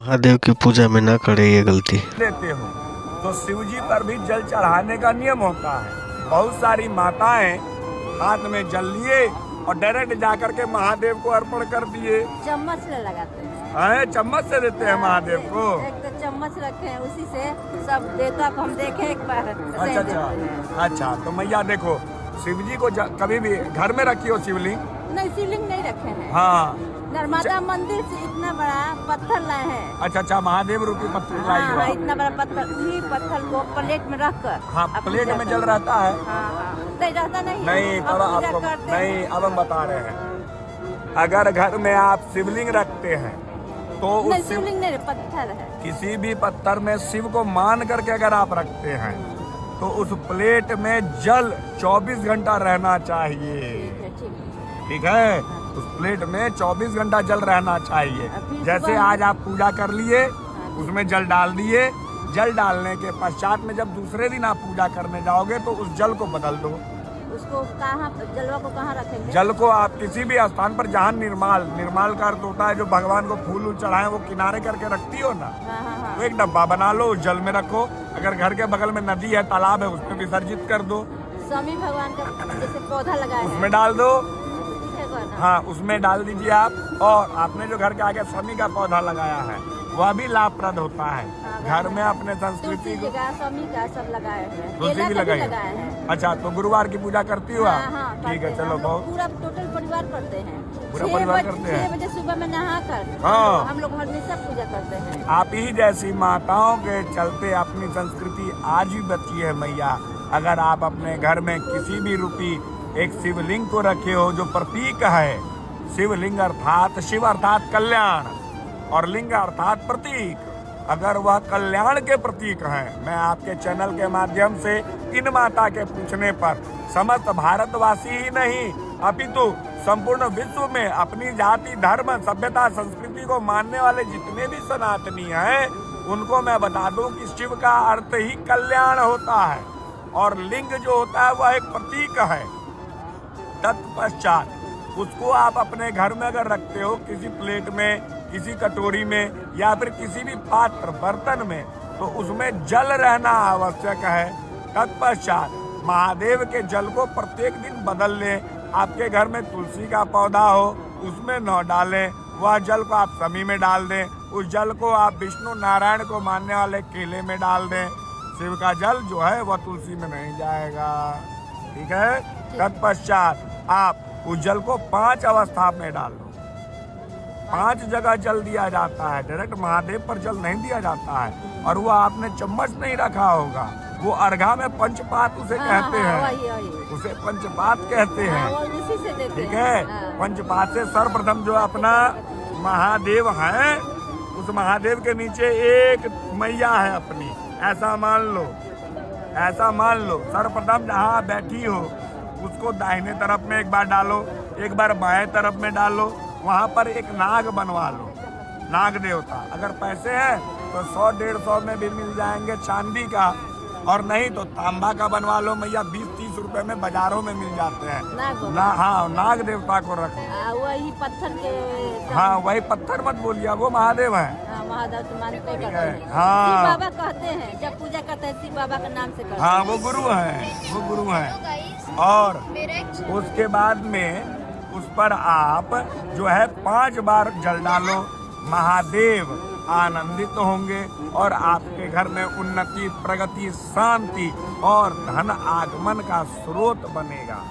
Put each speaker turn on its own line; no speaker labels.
महादेव की पूजा में ना करे ये गलती।
देते हो तो शिव जी पर भी जल चढ़ाने का नियम होता है। बहुत सारी माताएं हाथ में जल लिए और डायरेक्ट जाकर के महादेव को अर्पण कर दिए।
चम्मच से लगाते हैं,
चम्मच से देते हैं महादेव को।
एक तो चम्मच रखे हैं, उसी से सब देवता को हम देखे एक बार।
अच्छा तो मैया देखो, शिव जी को कभी भी घर में रखी हो शिवलिंग?
नहीं, शिवलिंग नहीं रखे हैं।
हाँ,
नर्मदा मंदिर से इतना बड़ा पत्थर लाए हैं।
अच्छा महादेव रूपी पत्थर लाई हो।
हाँ, इतना बड़ा पत्थर, उसी पत्थर को प्लेट में रख कर।
हाँ, प्लेट में जल रहता है।
हाँ, नहीं रहता नहीं।
नहीं, पर आपको नहीं, अब हम बता रहे हैं, अगर घर में आप शिवलिंग रखते हैं तो उस
शिवलिंग नहीं, पत्थर है।
किसी भी पत्थर में शिव को मान करके अगर आप रखते हैं तो उस प्लेट में जल 24 घंटा रहना चाहिए। ठीक है, उस प्लेट में 24 घंटा जल रहना चाहिए। जैसे आज आप पूजा कर लिए, उसमें जल डाल दिए, जल डालने के पश्चात में जब दूसरे दिन आप पूजा करने जाओगे तो उस जल को बदल दो।
उसको कहाँ, जलवा को कहाँ रखेंगे?
जल को आप किसी भी स्थान पर जहाँ निर्माल का अर्थ होता है जो भगवान को फूल चढ़ाए वो किनारे करके रखती हो ना, तो एक डब्बा बना लो, उस जल में रखो। अगर घर के बगल में नदी है, तालाब है, उसमें विसर्जित कर दो।
स्वामी भगवान का जैसे पौधा लगाया है,
उसमें डाल दो। हाँ, उसमें डाल दीजिए आप। और आपने जो घर के आगे स्वामी का पौधा लगाया है वह भी लाभप्रद होता है। घर में अपने संस्कृति को
स्वामी का सब लगाए हैं,
तुलसी भी लगाए हैं। अच्छा, तो गुरुवार की पूजा करती हो आप? ठीक है, चलो बहुत।
पूरा टोटल परिवार करते हैं।
पूरा परिवार करते हैं।
6 बजे सुबह में नहा कर हम लोग हमेशा पूजा करते हैं।
आप ही जैसी माताओं के चलते अपनी संस्कृति आज भी बची है मैया। अगर आप अपने घर में किसी भी रूपी एक शिवलिंग को रखे हो जो प्रतीक है, शिवलिंग अर्थात शिव अर्थात कल्याण और लिंग अर्थात प्रतीक, अगर वह कल्याण के प्रतीक हैं, मैं आपके चैनल के माध्यम से इन माता के पूछने पर समस्त भारतवासी ही नहीं अपितु संपूर्ण विश्व में अपनी जाति, धर्म, सभ्यता, संस्कृति को मानने वाले जितने भी सनातनी हैं उनको मैं बता दूं कि शिव का अर्थ ही कल्याण होता है और लिंग जो होता है वह एक प्रतीक है। तत्पश्चात उसको आप अपने घर में अगर रखते हो, किसी प्लेट में, किसी कटोरी में या फिर किसी भी पात्र बर्तन में, तो उसमें जल रहना आवश्यक है। तत्पश्चात महादेव के जल को प्रत्येक दिन बदल लें। आपके घर में तुलसी का पौधा हो उसमें न डालें, वह जल को आप समी में डाल दें। उस जल को आप विष्णु नारायण को मानने वाले केले में डाल दें। शिव का जल जो है वह तुलसी में नहीं जाएगा। ठीक है, तत्पश्चात आप उस जल को 5 अवस्था में डाल लो। 5 जगह जल दिया जाता है, डायरेक्ट महादेव पर जल नहीं दिया जाता है। और वो आपने चम्मच नहीं रखा होगा, वो अर्घा में पंचपात उसे कहते हैं, उसे पंचपात कहते हैं। ठीक है, पंचपात से सर्वप्रथम जो अपना महादेव है, उस महादेव के नीचे एक मैया है अपनी, ऐसा मान लो। सर्वप्रथम जहाँ बैठी हो उसको दाहिने तरफ में एक बार डालो, एक बार बाएं तरफ में डालो। वहाँ पर एक नाग बनवा लो, नाग देवता। अगर पैसे हैं तो 100-150 में भी मिल जाएंगे चांदी का, और नहीं तो तांबा का बनवा लो मैया। 20-30 रुपए में बाजारों में मिल जाते हैं। हाँ, नाग देवता को रखो।
वही पत्थर के,
हाँ वही पत्थर मत बोलिए, वो महादेव है।
महादेव तो मानते हैं।
हाँ,
शिव बाबा कहते हैं, जब पूजा करते हैं शिव बाबा के नाम से करते हैं।
हाँ, वो गुरु है। और उसके बाद में उस पर आप जो है 5 बार जल डालो। महादेव आनंदित होंगे और आपके घर में उन्नति, प्रगति, शांति और धन आगमन का स्रोत बनेगा।